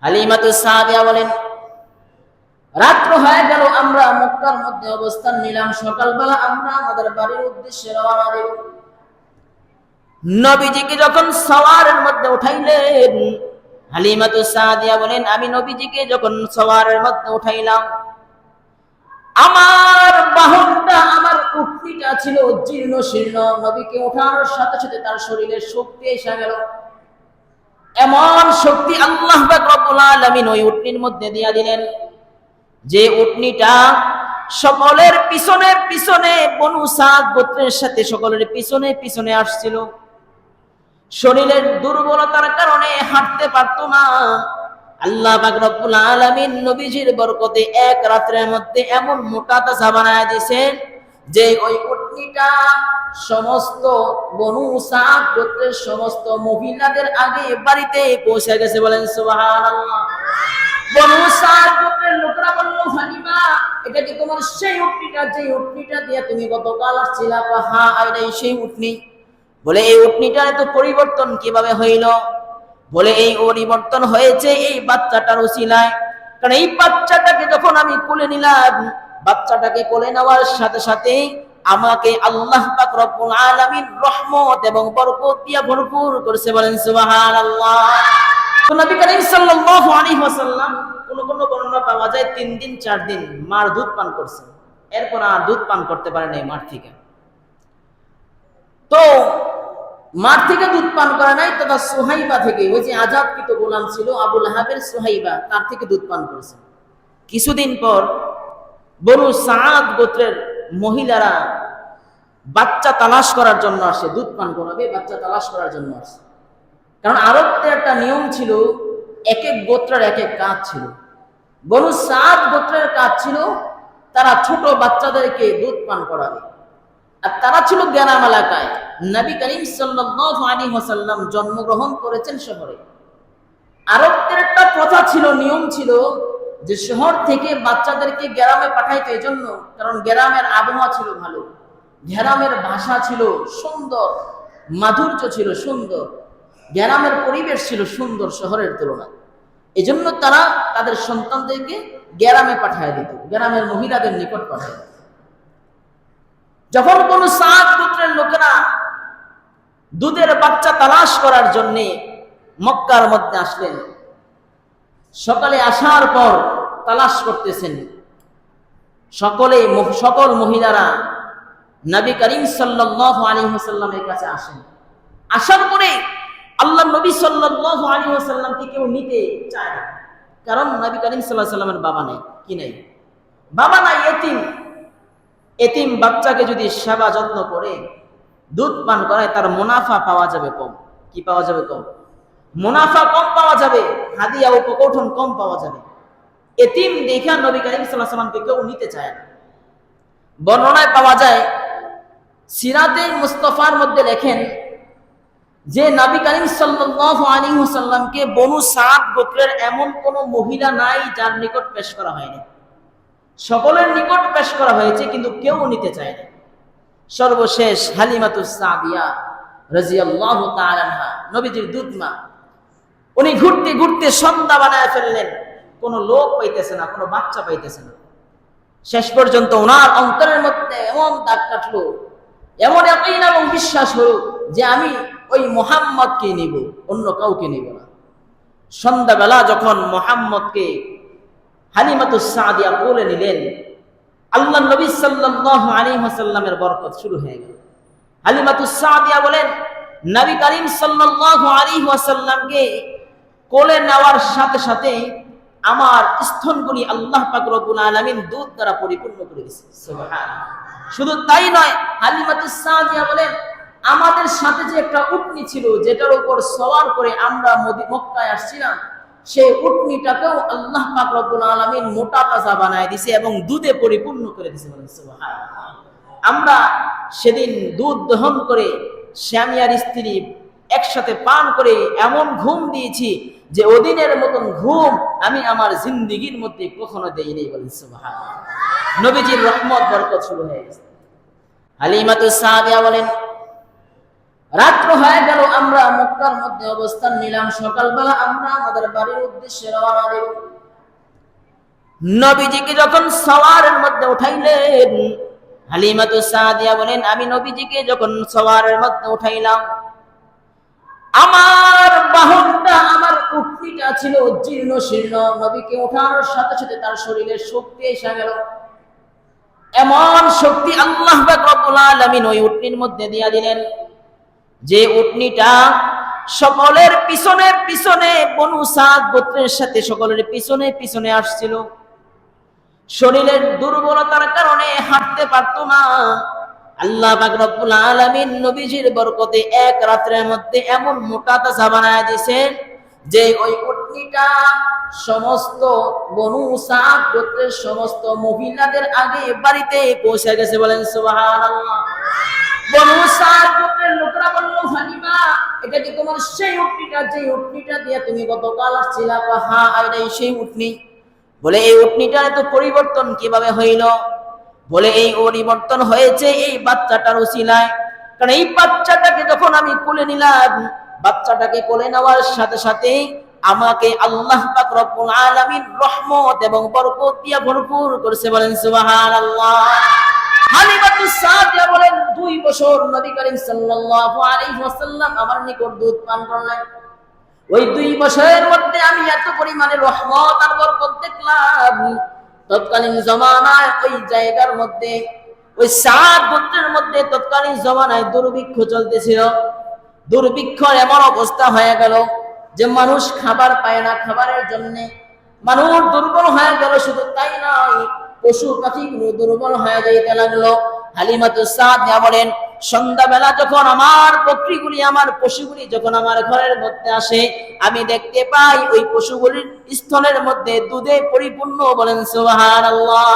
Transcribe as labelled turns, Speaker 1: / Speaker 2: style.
Speaker 1: হালিমাতুস সাদিয়া বলেন, রাত্র হয়ে গেল, আমরা মক্কার মধ্যে অবস্থান নিলাম। সকালবেলা আমরা আমাদের বাড়ির উদ্দেশ্যে রওনা দেব। নবীজিকে যখন সওয়ারের মধ্যে উঠাইলেন, হালিমাতুস সাদিয়া বলেন, আমি নবীজিকে যখন সওয়ারের মধ্যে উঠাইলাম, আমার বাহনটা, আমার উটনিটা ছিল জীর্ণ শীর্ণ। নবীকে ওঠানোর সাথে সাথে তার শরীরে শক্তি এসে গেল। এমন শক্তি আল্লাহ পাক রব্বুল আলামিন ওই উটনির মধ্যে দিয়া দিলেন, যে উটনিটা সকলের পিছনে পিছনে, বনু সাদ গোত্রের সাথে সকলের পিছনে পিছনে আসছিল। শরীরের দুর্বলতার কারণে হাঁটতে পারত না। আল্লাহ পাক রব্বুল আলামিন নবীজির বরকতে এক রাতের মধ্যে এমন মোটা তাজা বানায় দিয়েছেন যে ওই উটনিটা সমস্ত বনু সাদ গোত্রের সমস্ত মহিলাদের আগে বাড়িতে পৌঁছে গেছে। বলেন সুবহানাল্লাহ। বনু সাদ গোত্রের লোকেরা বলল, হালিমা, এটা কি তোমার সেই উটনিটা, যে উটনিটা দিয়ে তুমি গতকাল আসছিলা? হ্যাঁ, এটাই সেই উটনি। বলে, এই উটনিটার এত পরিবর্তন কিভাবে হইল? বলে, এই পরিবর্তন হয়েছে এই বাচ্চাটার উসিলায়। কারণ এই বাচ্চাটাকে যখন আমি কোলে নিলাম, বাচ্চাটাকে কোলে নেওয়ার সাথে সাথে আমাকে আল্লাহ পাক রব্বুল আলামিন রহমত এবং বরকত দিয়ে ভরপুর করেছে। বলেন সুবহানাল্লাহ। তো নবী করিম সাল্লাল্লাহু আলাইহি ওয়াসাল্লাম, কোন বর্ণনা পাওয়া যায় 3 দিন 4 দিন মার দুধ পান করছেন। এরপর আর দুধ পান করতে পারেন এই মার থেকে। তো মার থেকে দুধ পান করে নাই, তথা সুহাইবা থেকে, ওই যে আজাদকৃত গোলাম ছিল আবু লাহাবের সুহাইবা, তার থেকে দুধ পান করেছে। কিছুদিন পর বনু সাদ গোত্রের মহিলারা বাচ্চা তালাশ করার জন্য আসে, দুধ পান করাবে, বাচ্চা তালাশ করার জন্য আসে। কারণ আরবতে একটা নিয়ম ছিল, এক এক গোত্রের এক এক কাজ ছিল। বনু সাদ গোত্রের কাজ ছিল তারা ছোট বাচ্চাদেরকে দুধ পান করাবে। আর তারা ছিল গ্রাম এলাকায়। নবী করিম সাল্লাল্লাহু আলাইহি ওয়াসাল্লাম জন্মগ্রহণ করেছেন শহরে। আরবদের একটা প্রথা ছিল, নিয়ম ছিল, যে শহর থেকে বাচ্চাদেরকে গ্রামে পাঠাইতো। এই জন্য, কারণ গ্রামের আবহাওয়া ছিল ভালো, গ্রামের ভাষা ছিল সুন্দর, মাধুর্য ছিল সুন্দর, গ্রামের পরিবেশ ছিল সুন্দর শহরের তুলনায়। এই জন্য তারা তাদের সন্তানদেরকে গ্রামে পাঠিয়ে দিত, গ্রামের মহিলাদের নিকট পাঠিয়ে দিত। যখন কোন সাদ গোত্রের লোকেরা দুধের বাচ্চা তালাশ করার জন্য মক্কার মধ্যে আসলেন, সকালে আসার পর তালাশ করতেছেন, সকল মহিলারা নবী করিম সাল্লাল্লাহু আলাইহি ওয়াসাল্লামের কাছে আসেন। আসার পরে আল্লাহ নবী সাল্লাল্লাহু আলাইহি ওয়াসাল্লামকে কেউ নিতে চায় না। কারণ নবী করিম সাল্লাল্লাহু আলাইহি ওয়াসাল্লামের বাবা নাই, কি নাই? বাবা নাই, এতিম। এতিম বাচ্চাকে যদি সেবা যত্ন করে দুধ পান করায়, তার মুনাফা পাওয়া যাবে কম। কি পাওয়া যাবে? কম। মুনাফা কম পাওয়া যাবে, হাদিয়া উপকৌঠন কম পাওয়া যাবে। এতিম দেখা নবী করিম সাল্লাল্লাহু আলাইহি ওয়াসাল্লামকে কেউ নিতে চায় না। বর্ণনায় পাওয়া যায়, সিরাতে মুস্তাফার মধ্যে লেখেন যে নবী করিম সাল্লাল্লাহু আলাইহি ওয়াসাল্লামকে বনু সাদ গোত্রের এমন কোন মহিলা নাই যার নিকট পেশ করা হয়নি। সকলের নিকট পেশ করা হয়েছে, কিন্তু কেউ নিতে চায় না। সর্বশেষ হালিমাতুস সাদিয়া রাদিয়াল্লাহু তাআলা আনহা, নবীজির দুধমা, উনি ঘুরতে ঘুরতে সন্ধ্যা বানায় ফেললেন। কোনো লোক পাইতেছে না, কোনো বাচ্চা পাইতেছে না। শেষ পর্যন্ত ওনার অন্তরের মধ্যে এমন দাগ কাটলো, এমন ইয়াকিন এবং বিশ্বাস হলো যে আমি ওই মুহাম্মদকে নিব, অন্য কাউকে নিব না। সন্ধ্যাবেলা যখন মুহাম্মদকে হালিমাতুস সাদিয়া কোলে নিলেন, আল্লাহ নবী সাল্লাল্লাহু আলাইহি ওয়াসাল্লামের বরকত শুরু হয়ে গেল। হালিমাতুস সাদিয়া বলেন, নবী করিম সাল্লাল্লাহু আলাইহি ওয়াসাল্লামকে কোলে নেওয়ার সাথে সাথে আমার স্তনগুলি আল্লাহ পাক রব্বুল আলামিন দুধ দ্বারা পরিপূর্ণ করে দিয়েছে। সুবহানাল্লাহ। শুধু তাই নয়, হালিমাতুস সাদিয়া বলেন, আমাদের সাথে যে একটা উটনি ছিল, যেটার উপর সওয়ার করে আমরা মক্কায় আসছিলাম, সেই উটনিটাকেও আল্লাহ পাক রব্বুল আলামিন মোটা তাজা বানায় দিয়েছে এবং দুধে পরিপূর্ণ করে দিয়েছে। সুবহানাল্লাহ। আমরা সেদিন দুধ দহন করে স্বামী আর স্ত্রী একসাথে পান করে এমন ঘুম দিয়েছি যে ওদিনের মতন ঘুম আমি আমার জিন্দেগীর মধ্যে কখনো দেইনি। বলেন সুবহানাল্লাহ। নবীজির রহমত বরকত শুরু হয়ে গেছে। হালিমাতুস সাদিয়া বলেন, রাত্র হয়ে গেল, আমরা মক্কার মধ্যে অবস্থান নিলাম। সকালবেলা আমরা আমাদের বাড়ির উদ্দেশ্যে রওনা দেব। নবীজিকে যখন সওয়ারের মধ্যে উঠাইলেন, হালিমাতু সাদিয়া বলেন, আমি নবীজিকে যখন সওয়ারের মধ্যে উঠাইলাম, আমার বাহনটা, আমার উটনিটা ছিল জীর্ণ শীর্ণ। নবীকে ওঠানোর সাথে সাথে তার শরীরে শক্তি এসে গেল। এমন শক্তি আল্লাহ পাক রব্বুল আলামিন ওই উটনির মধ্যে দিয়া দিলেন, যে উটনিটা সকলের পিছনে পিছনে, বনু সাদ গোত্রের সাথে সকলের পিছনে পিছনে আসছিল। শরীরের দুর্বলতার কারণে হাঁটতে পারত না। আল্লাহ পাক রব্বুল আলামিন নবীজির বরকতে এক রাতের মধ্যে এমন মোটা তাজা বানায় দিয়েছেন যে ওই উটনিটা সমস্ত বনু সাদ গোত্রের সমস্ত মহিলাদের আগে বাড়িতে পৌঁছে গেছে। বলেন সুবহানাল্লাহ। বনু সাদ গোত্রের লোকেরা বলল, হালিমা, এটা কি তোমার সেই উটনিটা, যে উটনিটা দিয়ে তুমি গতকাল আসছিলা? হ্যাঁ, এটাই সেই উটনি। বলে, এই উটনিটার এত পরিবর্তন কিভাবে হইল? বলে, এই পরিবর্তন হয়েছে এই বাচ্চাটার উসিলায়। কারণ এই বাচ্চাটাকে যখন আমি কোলে নিলাম, বাচ্চাটাকে কোলে নেওয়ার সাথে সাথে আমাকে আল্লাহ পাক রব্বুল আলামিন রহমত এবং বরকত দিয়া ভরপুর করেছে। বলেন সুবহানাল্লাহ। হালিমাতু সাদিয়া বলেন, 2 বছর নবী করিম সাল্লাল্লাহু আলাইহি ওয়াসাল্লাম আমার নিকট দুধ পান করলেন। ওই 2 বছরের মধ্যে আমি এত পরিমাণে রহমত আর বরকত দেখলাম। তৎকালীন জমানায় ওই জায়গার মধ্যে, ওই সাদ গোত্রের মধ্যে তৎকালীন জমানায় দুর্ভিক্ষ চলতেছিল। দুর্ভিক্ষর এমন অবস্থা হয়ে গেল যে মানুষ খাবার পায় না। খাবারের জন্য মানুষ দুর্বল হয়ে গেল। শুধু তাই নয়, পশু পাখিগুলো দুর্বল হয়ে যাইতে লাগলো। হালিমাতু সাদিয়া বলেন, সন্ধ্যাবেলা যখন আমার বকরিগুলি, আমার পশুগুলি যখন আমার ঘরের মধ্যে আসে, আমি দেখতে পাই ওই পশুগুলির স্তনের মধ্যে দুধে পরিপূর্ণ। বলেন সুবহানাল্লাহ।